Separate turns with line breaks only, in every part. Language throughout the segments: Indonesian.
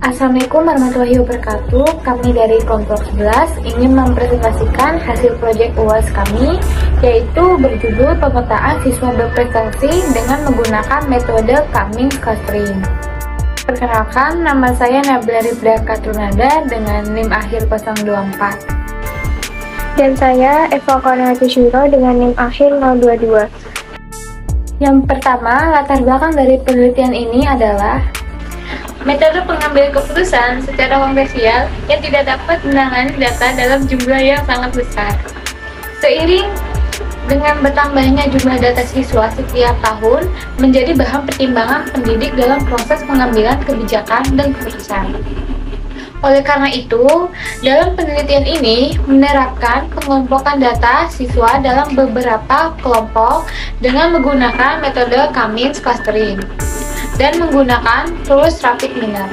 Assalamualaikum warahmatullahi wabarakatuh. Kami dari kelompok 11 ingin mempresentasikan hasil proyek UAS kami, yaitu berjudul pemetaan siswa berprestasi dengan menggunakan metode Cummings Clustering. Perkenalkan, nama saya Nabila Rifda Katrunada dengan NIM akhir 024.
Dan saya Eva Kornati Syuro dengan NIM akhir 022.
Yang pertama, latar belakang dari penelitian ini adalah metode pengambilan keputusan secara komersial yang tidak dapat menangani data dalam jumlah yang sangat besar. Seiring dengan bertambahnya jumlah data siswa setiap tahun menjadi bahan pertimbangan pendidik dalam proses pengambilan kebijakan dan keputusan. Oleh karena itu, dalam penelitian ini menerapkan pengelompokan data siswa dalam beberapa kelompok dengan menggunakan metode Cummings Clustering dan menggunakan Rules Rapid Miner.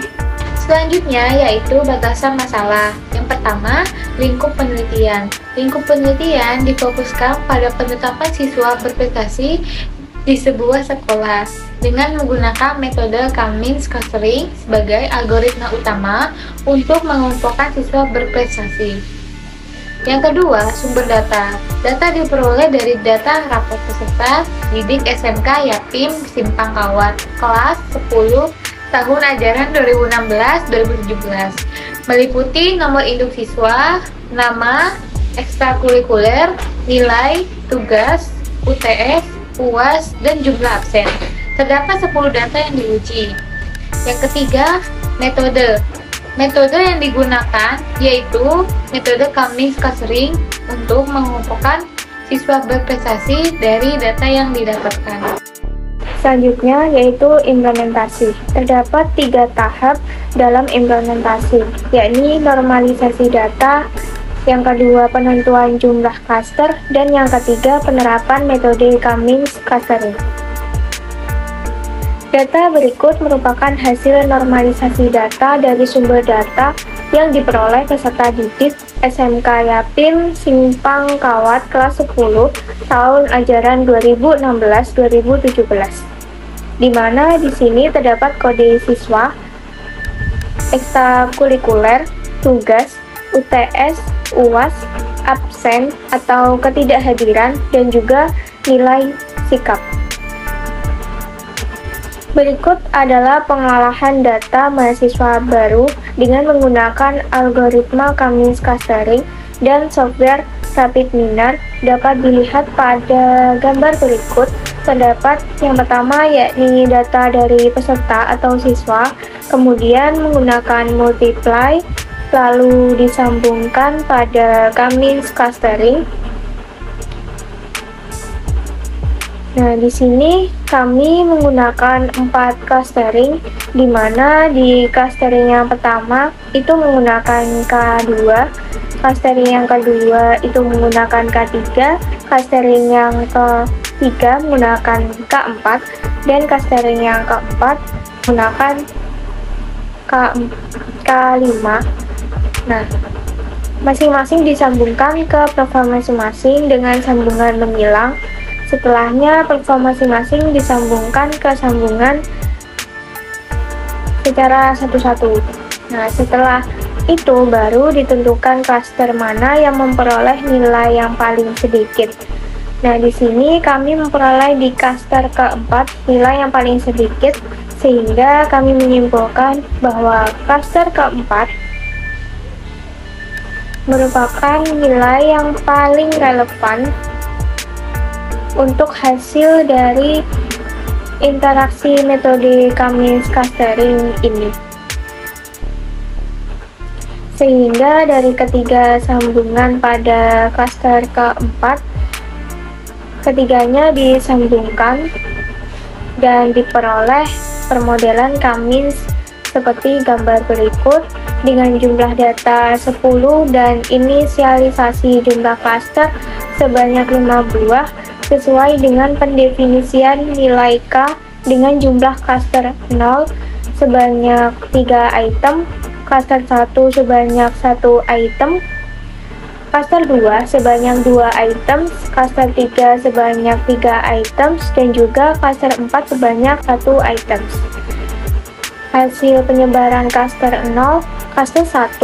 Selanjutnya yaitu batasan masalah. Yang pertama, lingkup penelitian. Lingkup penelitian difokuskan pada penetapan siswa berprestasi di sebuah sekolah dengan menggunakan metode Cummings Clustering sebagai algoritma utama untuk mengelompokkan siswa berprestasi. Yang kedua, sumber data. Data diperoleh dari data rapor peserta didik SMK Yatim Simpang Kawat kelas 10 tahun ajaran 2016-2017, meliputi nomor induk siswa, nama, ekstrakurikuler, nilai, tugas, UTS, UAS, dan jumlah absen. Terdapat 10 data yang diuji. Yang ketiga, metode. Metode yang digunakan yaitu metode Cummings Clustering untuk mengumpulkan siswa berprestasi dari data yang didapatkan.
Selanjutnya yaitu implementasi. Terdapat 3 tahap dalam implementasi, yakni normalisasi data, yang kedua penentuan jumlah klaster, dan yang ketiga penerapan metode Cummings Clustering. Data berikut merupakan hasil normalisasi data dari sumber data yang diperoleh peserta didik SMK Yatim Simpang Kawat kelas 10 tahun ajaran 2016-2017. Di mana di sini terdapat kode siswa, ekstrakurikuler, tugas, UTS, UAS, absen atau ketidakhadiran, dan juga nilai sikap. Berikut adalah pengolahan data mahasiswa baru dengan menggunakan algoritma Cummings Clustering dan software Rapid Miner. Dapat dilihat pada gambar berikut. Terdapat yang pertama yakni data dari peserta atau siswa, kemudian menggunakan multiply, lalu disambungkan pada Cummings Clustering. Nah, di sini kami menggunakan 4 clustering, di mana di clustering yang pertama itu menggunakan K2, clustering yang kedua itu menggunakan K3, clustering yang ketiga menggunakan K4, dan clustering yang keempat menggunakan K5. Nah, masing-masing disambungkan ke platform masing-masing dengan sambungan menyilang. Setelahnya, platform masing-masing disambungkan ke sambungan secara satu-satu. Nah, setelah itu baru ditentukan klaster mana yang memperoleh nilai yang paling sedikit. Nah, di sini kami memperoleh di klaster keempat nilai yang paling sedikit, sehingga kami menyimpulkan bahwa klaster keempat merupakan nilai yang paling relevan untuk hasil dari interaksi metode Cummings Clustering ini. Sehingga dari ketiga sambungan pada klaster keempat, ketiganya disambungkan dan diperoleh permodelan Cummings seperti gambar berikut dengan jumlah data 10 dan inisialisasi jumlah klaster sebanyak 5 buah sesuai dengan pendefinisian nilai K dengan jumlah klaster 0 sebanyak 3 item, klaster 1 sebanyak 1 item, klaster 2 sebanyak 2 items, klaster 3 sebanyak 3 items, dan juga klaster 4 sebanyak 1 items. hasil penyebaran klaster 0, klaster 1,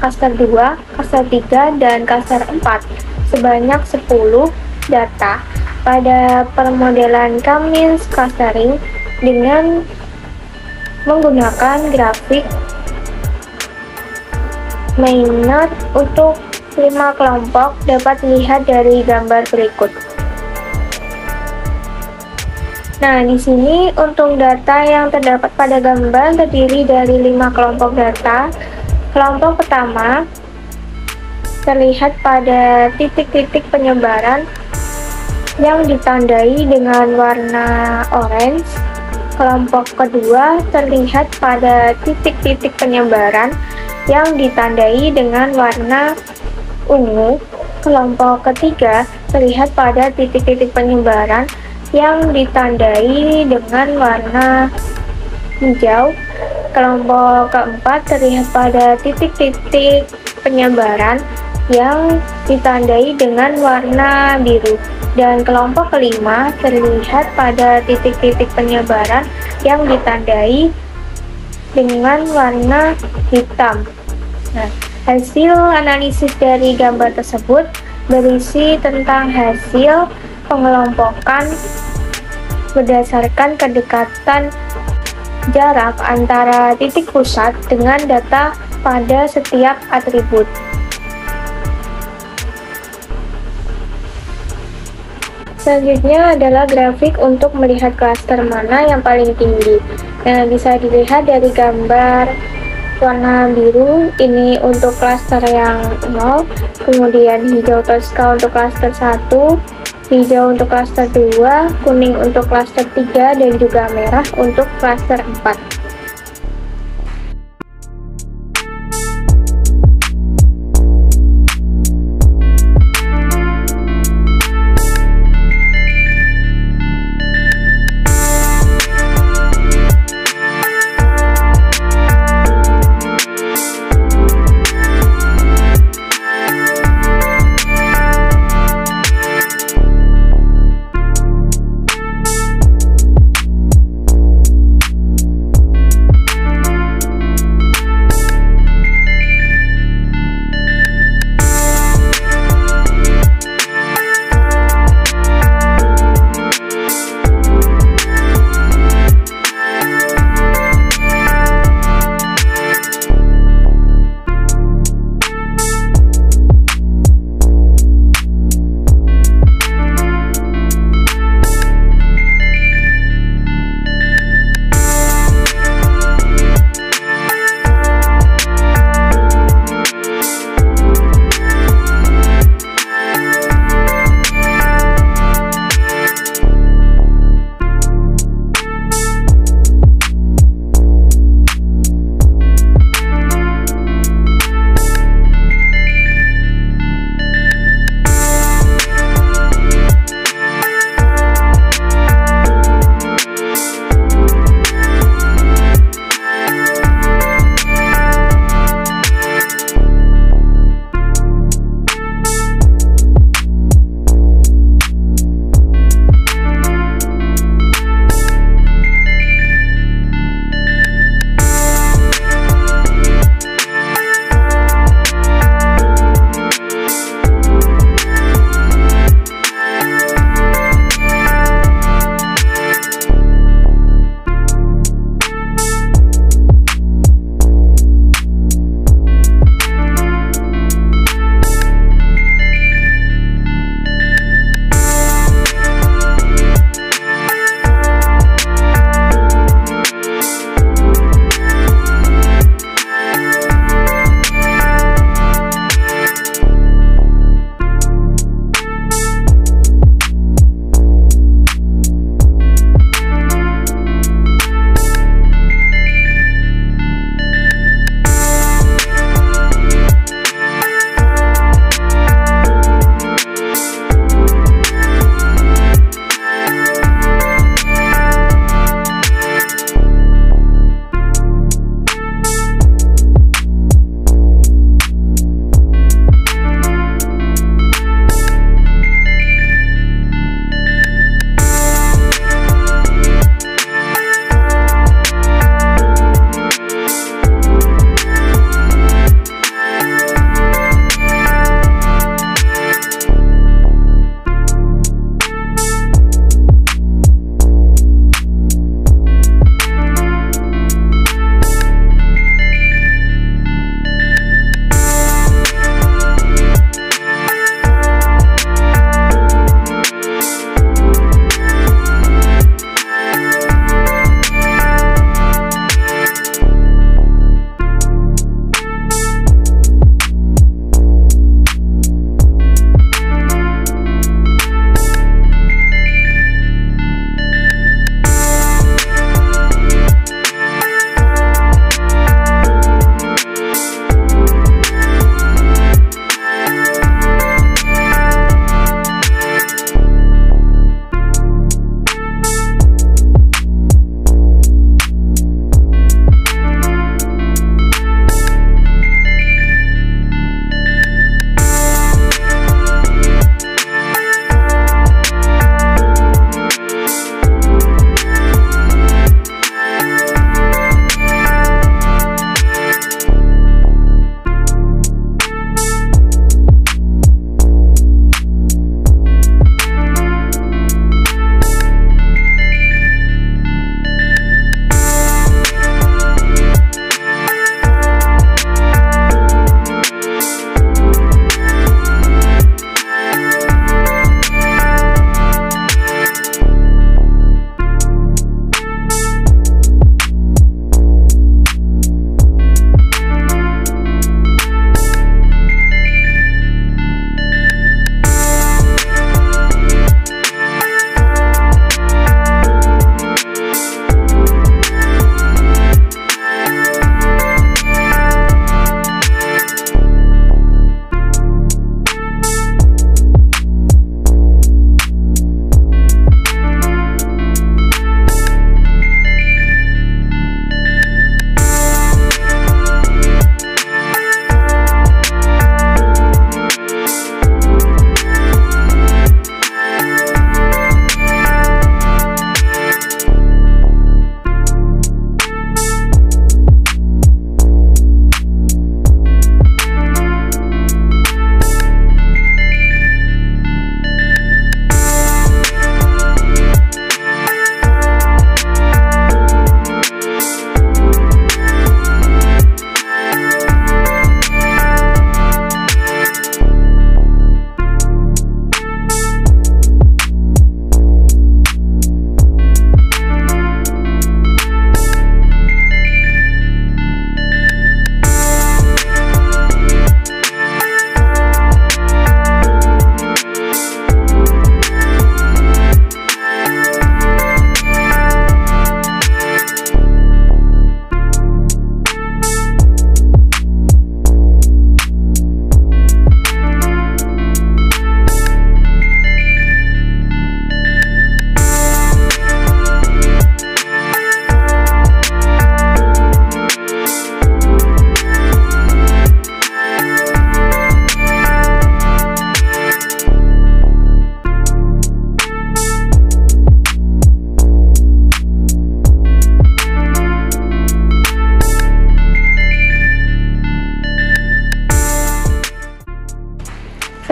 klaster 2, klaster 3, dan klaster 4 sebanyak 10 data pada permodelan K-means clustering dengan menggunakan grafik Maynard untuk 5 kelompok dapat dilihat dari gambar berikut. Nah, di sini untuk data yang terdapat pada gambar terdiri dari 5 kelompok data. Kelompok pertama terlihat pada titik-titik penyebaran yang ditandai dengan warna orange. Kelompok kedua terlihat pada titik-titik penyebaran yang ditandai dengan warna ungu. Kelompok ketiga terlihat pada titik-titik penyebaran yang ditandai dengan warna hijau. Kelompok keempat terlihat pada titik-titik penyebaran yang ditandai dengan warna biru. Dan kelompok kelima terlihat pada titik-titik penyebaran yang ditandai dengan warna hitam. Nah, hasil analisis dari gambar tersebut berisi tentang hasil pengelompokan berdasarkan kedekatan jarak antara titik pusat dengan data pada setiap atribut. Selanjutnya adalah grafik untuk melihat klaster mana yang paling tinggi. Nah, bisa dilihat dari gambar warna biru ini untuk klaster yang 0, kemudian hijau toska untuk klaster 1, hijau untuk klaster 2, kuning untuk klaster 3, dan juga merah untuk klaster 4.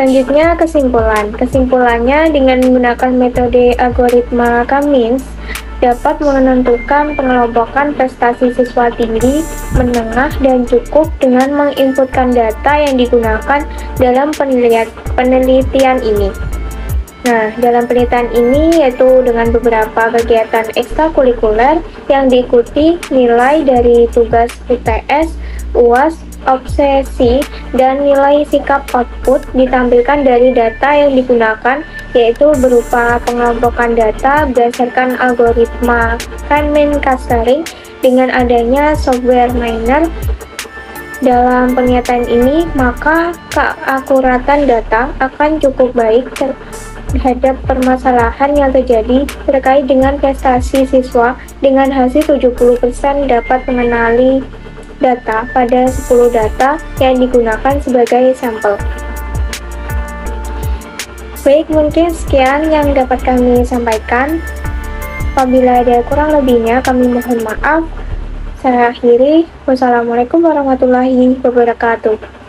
Selanjutnya kesimpulan. Kesimpulannya dengan menggunakan metode algoritma Cummins dapat menentukan pengelompokan prestasi siswa tinggi, menengah, dan cukup dengan menginputkan data yang digunakan dalam penelitian ini. Nah, dalam penelitian ini yaitu dengan beberapa kegiatan ekstrakurikuler yang diikuti, nilai dari tugas UTS, UAS, obsesi, dan nilai sikap output ditampilkan dari data yang digunakan, yaitu berupa pengelompokan data berdasarkan algoritma Feynman clustering dengan adanya software miner. Dalam penelitian ini, maka keakuratan data akan cukup baik terhadap permasalahan yang terjadi terkait dengan prestasi siswa dengan hasil 70% dapat mengenali data pada 10 data yang digunakan sebagai sampel. Baik, mungkin sekian yang dapat kami sampaikan. Apabila ada kurang lebihnya, kami mohon maaf. Saya akhiri. Wassalamualaikum warahmatullahi wabarakatuh.